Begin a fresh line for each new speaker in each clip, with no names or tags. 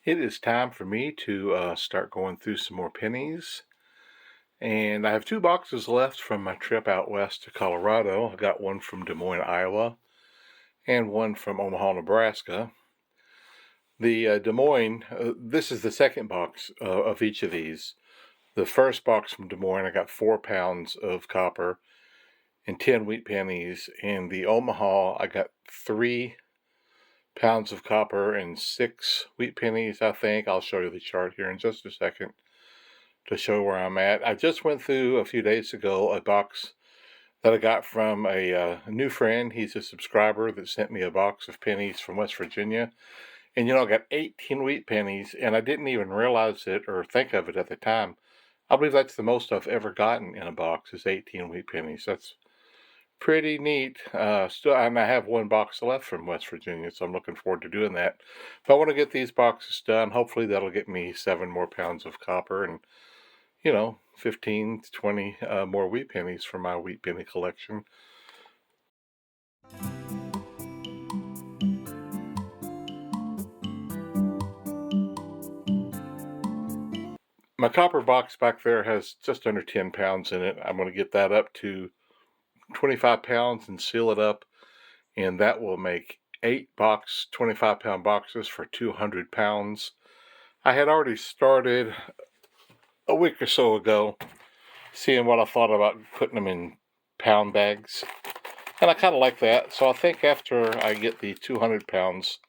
It is time for me to start going through some more pennies. And I have 2 boxes left from my trip out west to Colorado. I got one from Des Moines, Iowa, and one from Omaha, Nebraska. The Des Moines, this is the second box of each of these. The first box from Des Moines, I got 4 pounds of copper and 10 wheat pennies. And the Omaha, I got 3 pounds of copper and 6 wheat pennies, I think. I'll show you the chart here in just a second to show where I'm at. I just went through a few days ago a box that I got from a new friend. He's a subscriber that sent me a box of pennies from West Virginia. And I got 18 wheat pennies, and I didn't even realize it or think of it at the time. I believe that's the most I've ever gotten in a box is 18 wheat pennies. That's pretty neat. Still, and I have 1 box left from West Virginia, so I'm looking forward to doing that. If I want to get these boxes done, hopefully that'll get me 7 more pounds of copper and 15 to 20 more wheat pennies for my wheat penny collection. My copper box back there has just under 10 pounds in it. I'm going to get that up to 25 pounds and seal it up, and that will make 8 25-pound boxes for 200 pounds. I had already started a week or so ago seeing what I thought about putting them in pound bags, and I kind of like that. So I think after I get the 200 pounds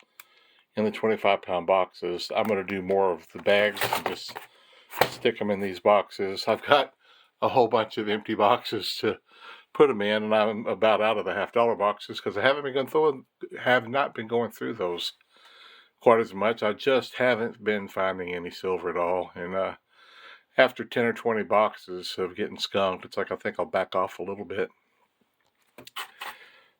in the 25-pound boxes, I'm going to do more of the bags and just stick them in these boxes. I've got a whole bunch of empty boxes to put them in, and I'm about out of the $50 boxes because I have not been going through those quite as much. I just haven't been finding any silver at all, and after 10 or 20 boxes of getting skunked, it's like I think I'll back off a little bit.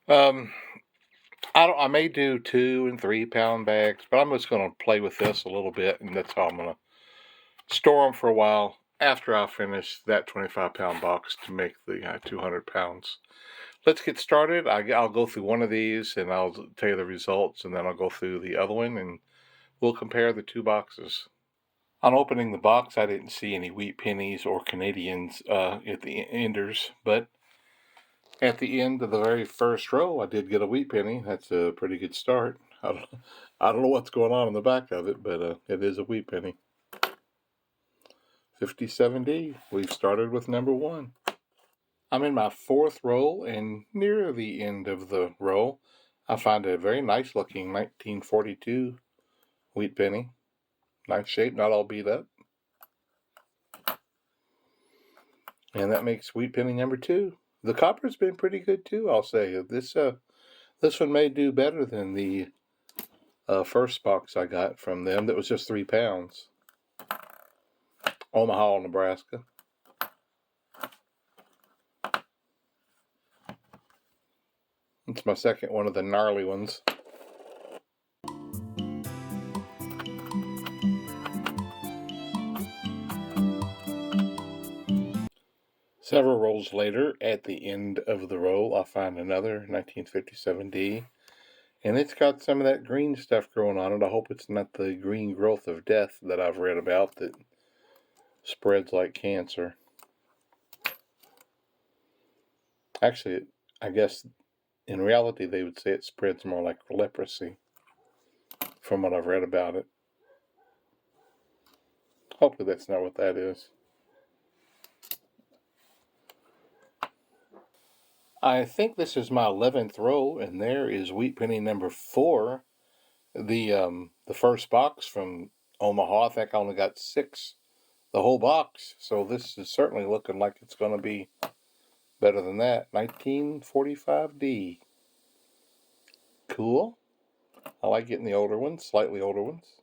I may do 2 and 3 pound bags, but I'm just going to play with this a little bit, and that's how I'm going to store them for a while after I finish that 25-pound box to make the 200 pounds. Let's get started. I'll go through one of these, and I'll tell you the results, and then I'll go through the other one, and we'll compare the 2 boxes. On opening the box, I didn't see any wheat pennies or Canadians at the enders, but at the end of the very first row, I did get a wheat penny. That's a pretty good start. I don't know what's going on in the back of it, but it is a wheat penny. 57D. We've started with number 1. I'm in my 4th row, and near the end of the row, I find a very nice looking 1942 wheat penny. Nice shape, not all beat up. And that makes wheat penny number 2. The copper's been pretty good too, I'll say. This one may do better than the first box I got from them that was just 3 pounds. Omaha, Nebraska. It's my second one of the gnarly ones. Several rolls later, at the end of the roll, I find another 1957D. And it's got some of that green stuff growing on it. I hope it's not the green growth of death that I've read about that spreads like cancer. Actually, I guess in reality they would say it spreads more like leprosy from what I've read about it. Hopefully that's not what that is. I think this is my 11th row, and there is wheat penny number 4. The first box from Omaha, I think I only got 6, the whole box. So this is certainly looking like it's going to be better than that. 1945D. Cool. I like getting the older ones, slightly older ones.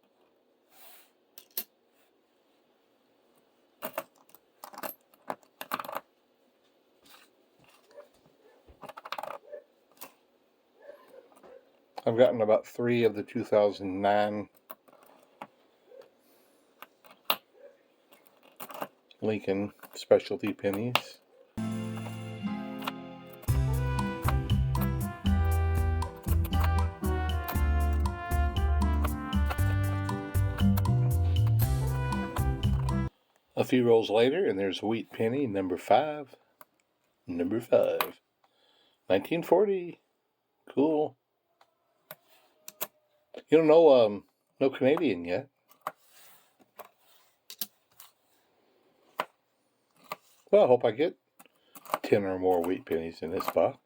I've gotten about 3 of the 2009 Lincoln specialty pennies. A few rolls later, and there's wheat penny number 5. Number 5. 1940. Cool. You don't know, no Canadian yet. Well, I hope I get 10 or more wheat pennies in this box.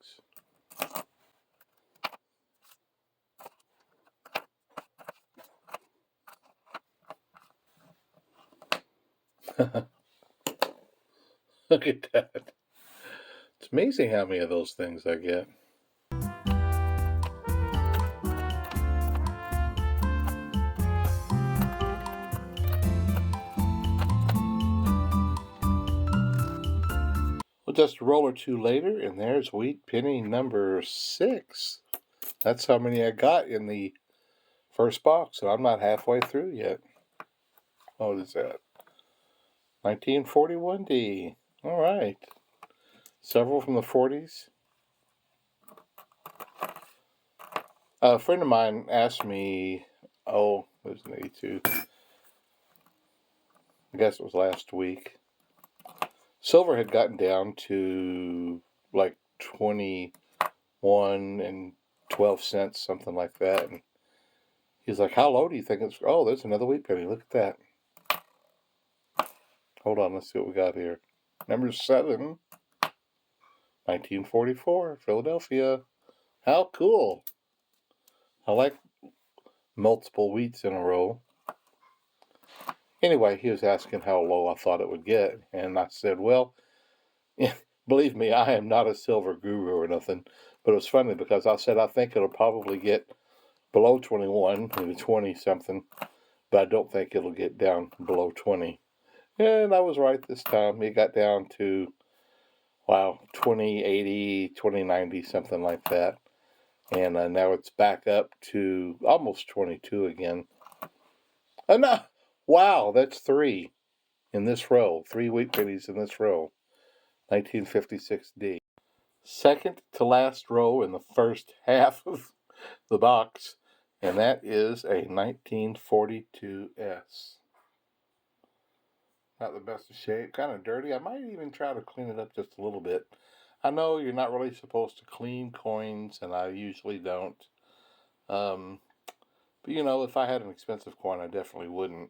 Look at that. It's amazing how many of those things I get. Well, just a roll or two later, and there's wheat penny number 6. That's how many I got in the first box, and I'm not halfway through yet. What is that? 1941D. All right. Several from the 40s. A friend of mine asked me, it was an 82. I guess it was last week. Silver had gotten down to like 21 and 12 cents, something like that. And he's like, how low do you think it's? Oh, there's another wheat penny. Look at that. Hold on, let's see what we got here. Number 7, 1944, Philadelphia. How cool. I like multiple wheats in a row. Anyway, he was asking how low I thought it would get. And I said, well, believe me, I am not a silver guru or nothing. But it was funny because I said I think it'll probably get below 21, maybe 20 something. But I don't think it'll get down below 20. And I was right this time. It got down to, 2080, 2090, something like that. And now it's back up to almost 22 again. No! Wow, that's 3 in this row. 3 wheat pennies in this row. 1956D. Second to last row in the first half of the box. And that is a 1942S. Not the best of shape, kind of dirty. I might even try to clean it up just a little bit. I know you're not really supposed to clean coins, and I usually don't. But if I had an expensive coin, I definitely wouldn't.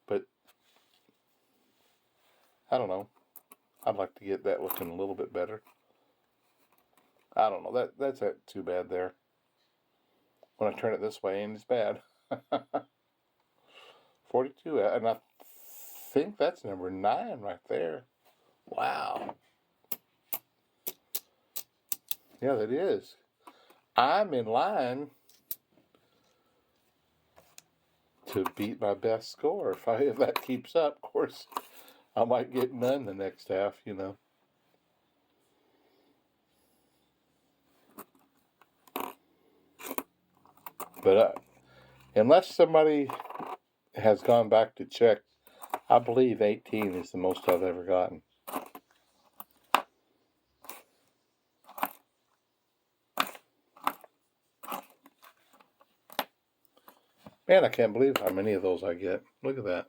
But I don't know. I'd like to get that looking a little bit better. I don't know. That's not too bad there. When I turn it this way, and it's bad. 42, and I think that's number 9 right there. Wow. Yeah, that is. I'm in line to beat my best score. If that keeps up, of course, I might get none the next half, But unless somebody has gone back to check, I believe 18 is the most I've ever gotten. Man, I can't believe how many of those I get. Look at that.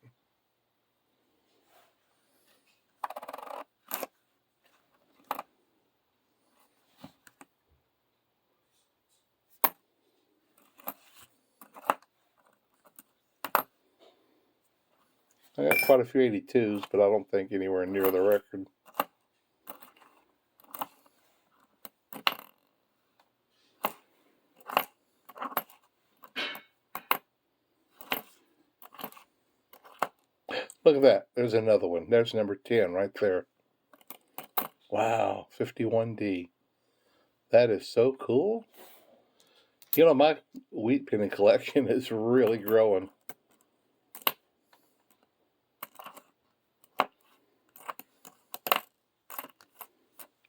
I got quite a few 82s, but I don't think anywhere near the record. Look at that. There's another one. There's number 10 right there. Wow, 51D. That is so cool. My wheat penny collection is really growing.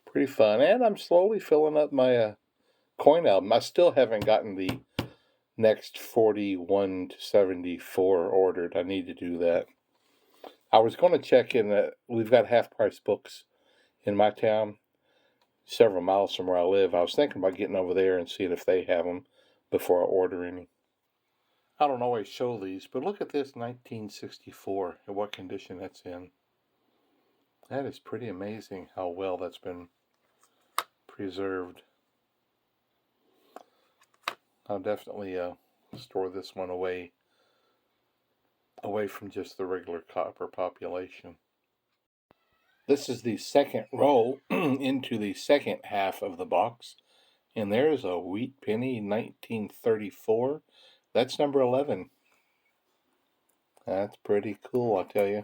Pretty fun. And I'm slowly filling up my coin album. I still haven't gotten the next 41 to 74 ordered. I need to do that. I was going to check in. We've got half-price books in my town, several miles from where I live. I was thinking about getting over there and seeing if they have them before I order any. I don't always show these, but look at this 1964 and what condition that's in. That is pretty amazing how well that's been preserved. I'll definitely store this one away from just the regular copper population. This is the second roll into the second half of the box, and there's a wheat penny 1934. That's number 11. That's pretty cool, I tell you.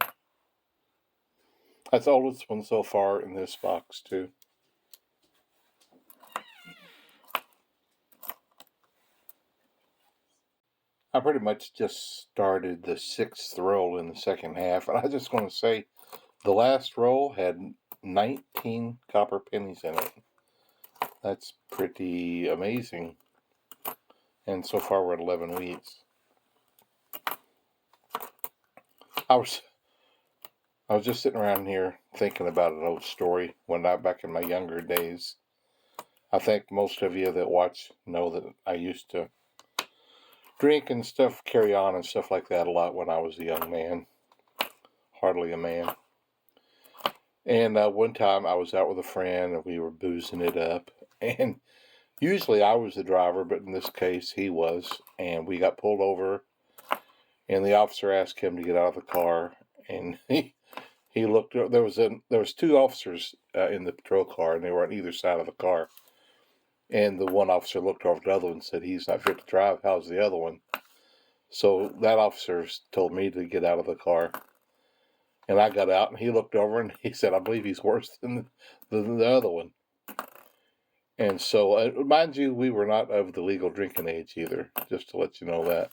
That's the oldest one so far in this box, too. I pretty much just started the sixth roll in the second half, and I just want to say the last roll had 19 copper pennies in it. That's pretty amazing. And so far we're at 11 wheats. I was just sitting around here thinking about an old story when back in my younger days. I think most of you that watch know that I used to drink and stuff, carry on and stuff like that a lot when I was a young man. Hardly a man. And one time I was out with a friend and we were boozing it up. And usually I was the driver, but in this case he was. And we got pulled over. And the officer asked him to get out of the car. And he looked. There was two officers in the patrol car, and they were on either side of the car. And the one officer looked over at the other one and said, "He's not fit to drive. How's the other one?" So that officer told me to get out of the car. And I got out, and he looked over, and he said, "I believe he's worse than the other one." And so, mind you, we were not of the legal drinking age either, just to let you know that.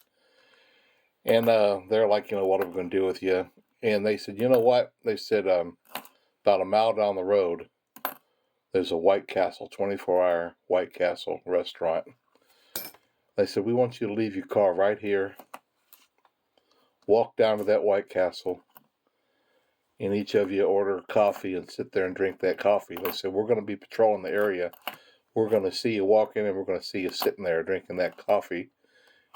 And they're like, "What are we going to do with you?" And they said, "You know what?" They said, about a mile down the road, there's a White Castle, 24-hour White Castle restaurant. They said, "We want you to leave your car right here, walk down to that White Castle, and each of you order coffee and sit there and drink that coffee." They said, "We're going to be patrolling the area. We're going to see you walk in, and we're going to see you sitting there drinking that coffee."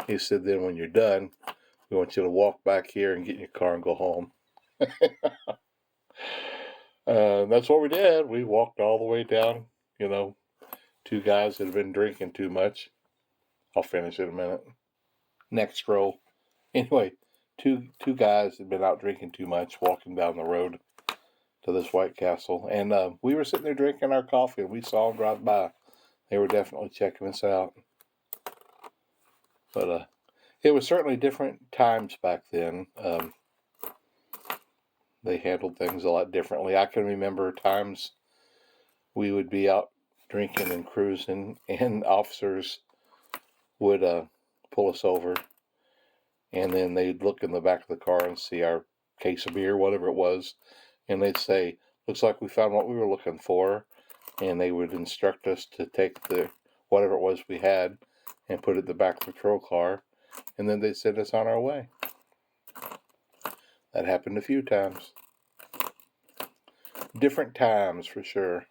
He said, "Then when you're done, we want you to walk back here and get in your car and go home." That's what we did. We walked all the way down, two guys that had been drinking too much. I'll finish in a minute. Next roll. Anyway, two guys had been out drinking too much, walking down the road to this White Castle. And we were sitting there drinking our coffee, and we saw them drive by. They were definitely checking us out. But it was certainly different times back then. They handled things a lot differently. I can remember times we would be out drinking and cruising, and officers would pull us over, and then they'd look in the back of the car and see our case of beer, whatever it was, and they'd say, "Looks like we found what we were looking for," and they would instruct us to take the whatever it was we had and put it in the back of the patrol car, and then they'd send us on our way. That happened a few times. Different times for sure.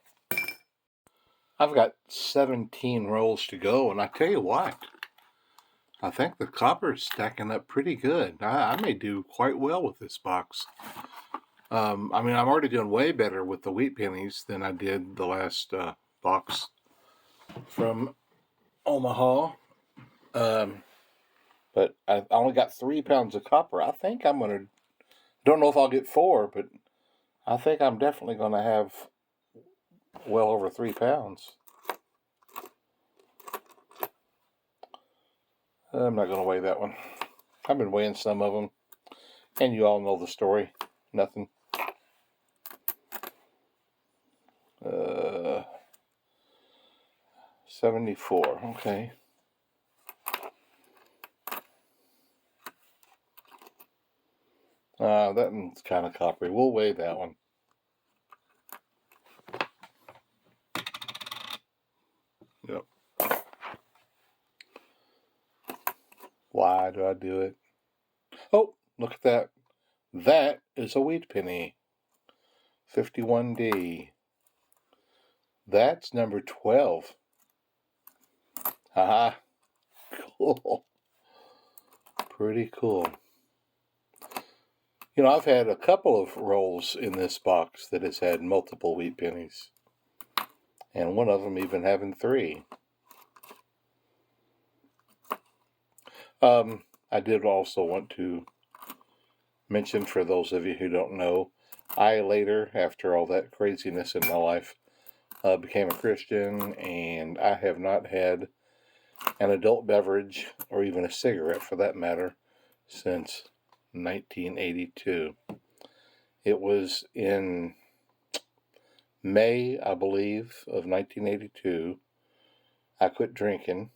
I've got 17 rolls to go, and I tell you what, I think the copper's stacking up pretty good. I may do quite well with this box. I'm already doing way better with the wheat pennies than I did the last box from Omaha. But I only got 3 pounds of copper. I think I'm going to, don't know if I'll get 4, but I think I'm definitely going to have well over 3 pounds. I'm not going to weigh that one. I've been weighing some of them, and you all know the story. Nothing. 74. Okay. That one's kind of coppery. We'll weigh that one. Yep. Why do I do it? Oh, look at that. That is a wheat penny. 51D. That's number 12. Haha. Cool. Pretty cool. You know, I've had a couple of rolls in this box that has had multiple wheat pennies. And one of them even having 3. I did also want to mention, for those of you who don't know, I later, after all that craziness in my life, became a Christian, and I have not had an adult beverage, or even a cigarette for that matter, since 1982. It was in May, I believe, of 1982, I quit drinking,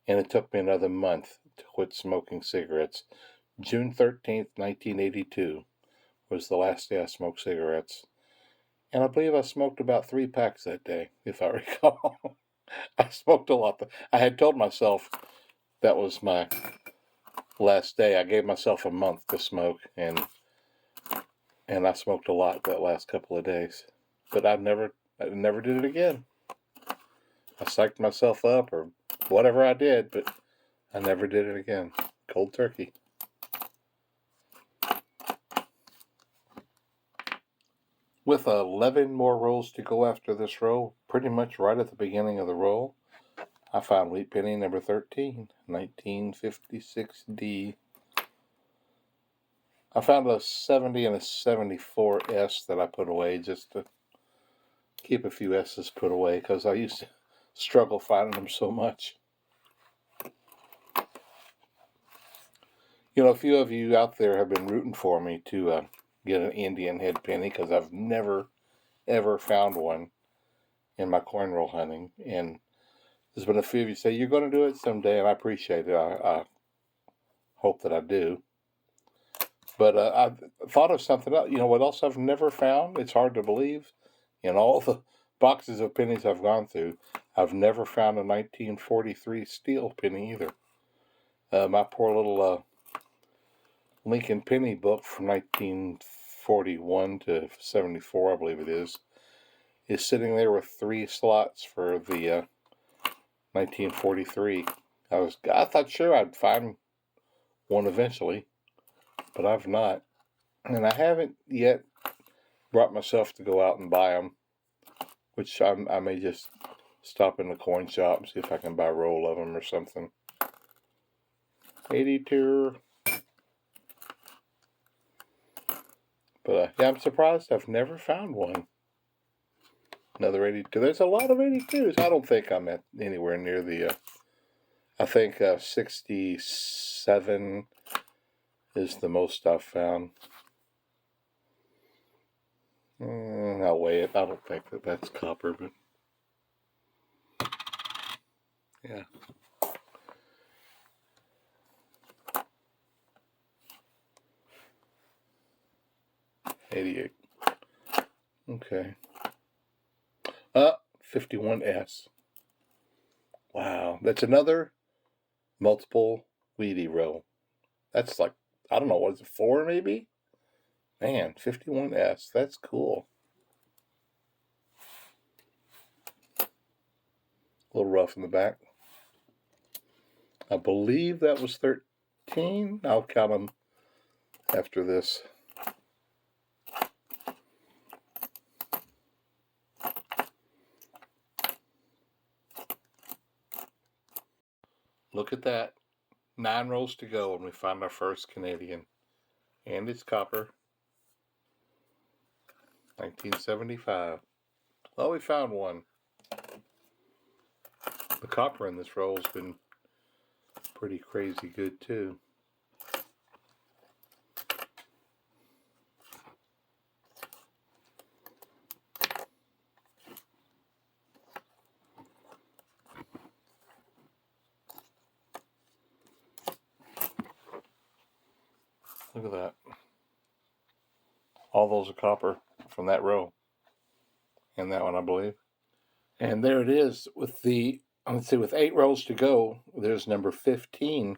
and it took me another month to quit smoking cigarettes. June 13th, 1982 was the last day I smoked cigarettes. And I believe I smoked about 3 packs that day, if I recall. I smoked a lot. I had told myself that was my last day. I gave myself a month to smoke, and I smoked a lot that last couple of days. But I never did it again. I psyched myself up or whatever I did, but I never did it again. Cold turkey. With 11 more rolls to go after this roll, pretty much right at the beginning of the roll, I found wheat penny number 13, 1956D. I found a 70 and a 74S that I put away just to keep a few S's put away, because I used to struggle finding them so much. You know, a few of you out there have been rooting for me to get an Indian head penny, because I've never, ever found one in my coin roll hunting. And there's been a few of you say, you're going to do it someday, and I appreciate it. I hope that I do. But I thought of something else. You know what else I've never found? It's hard to believe. In all the boxes of pennies I've gone through, I've never found a 1943 steel penny either. My poor little Lincoln penny book from 1941 to 74, I believe it is sitting there with 3 slots for the 1943. I thought sure I'd find one eventually, but I've not. And I haven't yet brought myself to go out and buy them, which I may just stop in the coin shop and see if I can buy a roll of them or something. 82. But yeah, I'm surprised I've never found one. Another 82. There's a lot of 82s. I don't think I'm at anywhere near the, I think 67 is the most I've found. I'll weigh it. I don't think that's copper, but yeah. $88. Okay. 51S. Wow. That's another multiple Wheatie roll. That's like, I don't know, what is it, 4 maybe? Man, 51S. That's cool. A little rough in the back. I believe that was 13. I'll count them after this. Look at that. 9 rolls to go, and we find our first Canadian. And it's copper. 1975. Well, we found one. The copper in this roll has been pretty crazy good too. Look at that. All those are copper from that row. And that one, I believe. And there it is with the, let's see, with 8 rolls to go, there's number 15.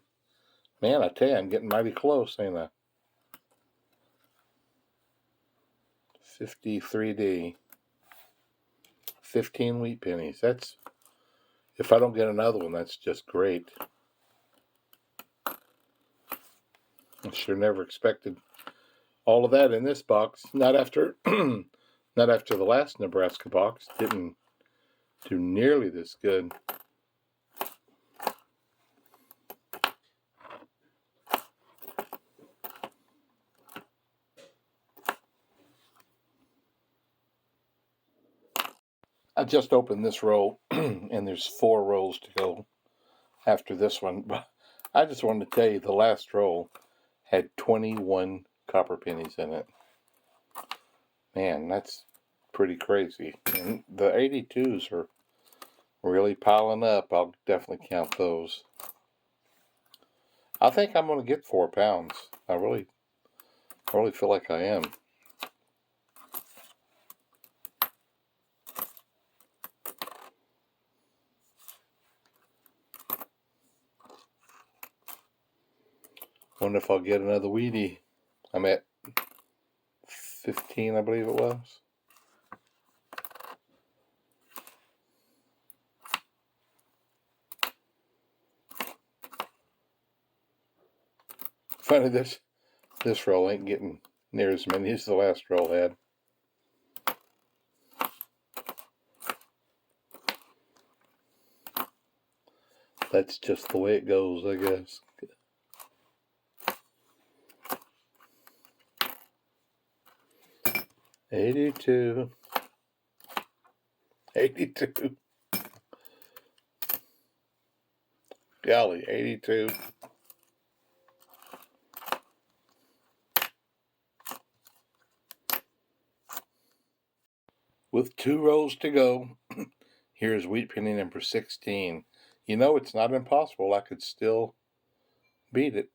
Man, I tell you, I'm getting mighty close, ain't I? 53D. 15 wheat pennies. That's, if I don't get another one, that's just great. I sure never expected all of that in this box. Not after not after the last Nebraska box. Didn't do nearly this good. I just opened this roll and there's 4 rolls to go after this one. But I just wanted to tell you the last roll had 21 copper pennies in it. Man, that's pretty crazy. And the 82s are really piling up. I'll definitely count those. I think I'm going to get 4 pounds. I really feel like I am. Wonder if I'll get another weedy. I'm at 15, I believe it was. Funny, this roll ain't getting near as many as the last roll had. That's just the way it goes, I guess. $82. Golly, 82. With 2 rolls to go, here's wheat penny number 16. You know, it's not impossible. I could still beat it.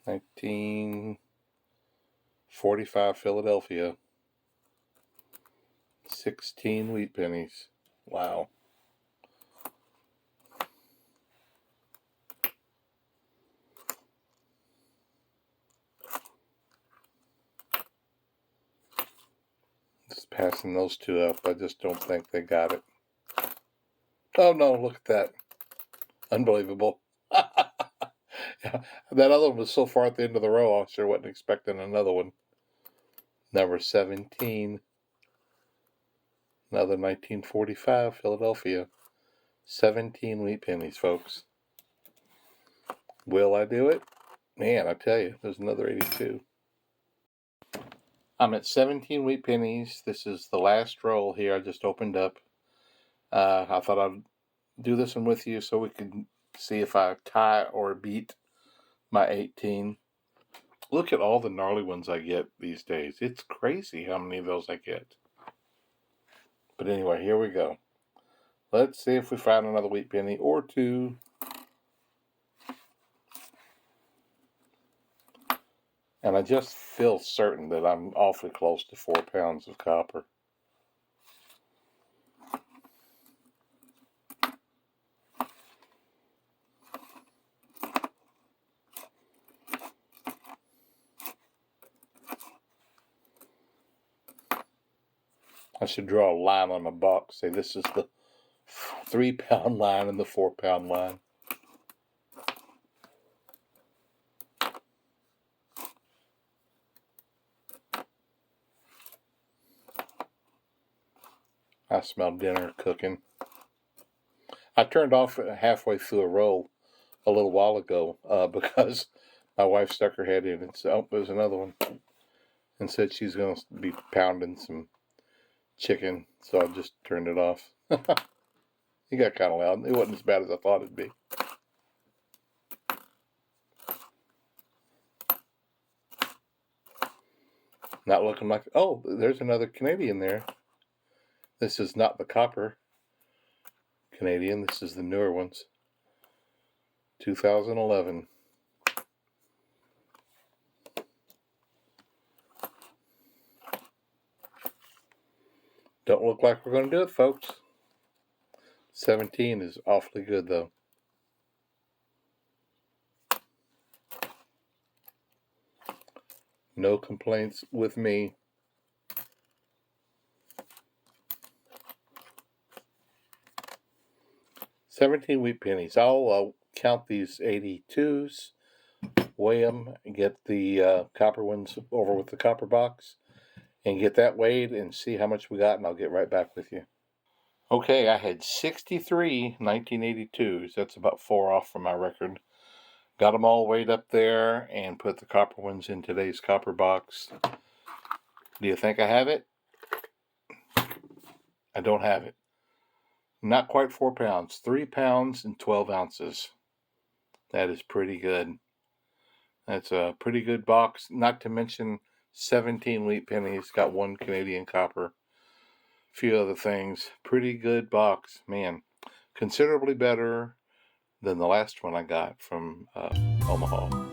1945 Philadelphia. 16 wheat pennies. Wow. Just passing those 2 up. I just don't think they got it. Oh no, look at that. Unbelievable. Yeah, that other one was so far at the end of the row, I sure wasn't expecting another one. Number 17. Another 1945 Philadelphia. 17 wheat pennies, folks. Will I do it? Man, I tell you, there's another 82. I'm at 17 wheat pennies. This is the last roll here. I just opened up. I thought I'd do this one with you so we could see if I tie or beat my 18. Look at all the gnarly ones I get these days. It's crazy how many of those I get. But anyway, here we go. Let's see if we find another wheat penny or 2. And I just feel certain that I'm awfully close to 4 pounds of copper. I should draw a line on my box. Say this is the 3 pound line and the 4 pound line. I smell dinner cooking. I turned off halfway through a roll a little while ago because my wife stuck her head in and said, oh, there's another one. And said she's going to be pounding some chicken. So I just turned it off. It got kind of loud. It wasn't as bad as I thought it'd be. Not looking like... Oh, there's another Canadian there. This is not the copper Canadian. This is the newer ones. 2011. Don't look like we're going to do it, folks. 17 is awfully good, though. No complaints with me. $17 wheat pennies. I'll count these 82s. weigh them, get the copper ones over with the copper box, and get that weighed and see how much we got, and I'll get right back with you. Okay, I had 63 1982s. That's about 4 off from my record. Got them all weighed up there and put the copper ones in today's copper box. Do you think I have it? I don't have it. Not quite 4 pounds. 3 pounds and 12 ounces. That is pretty good. That's a pretty good box. Not to mention 17 wheat pennies. Got 1 Canadian copper. A few other things. Pretty good box. Man, considerably better than the last one I got from Omaha.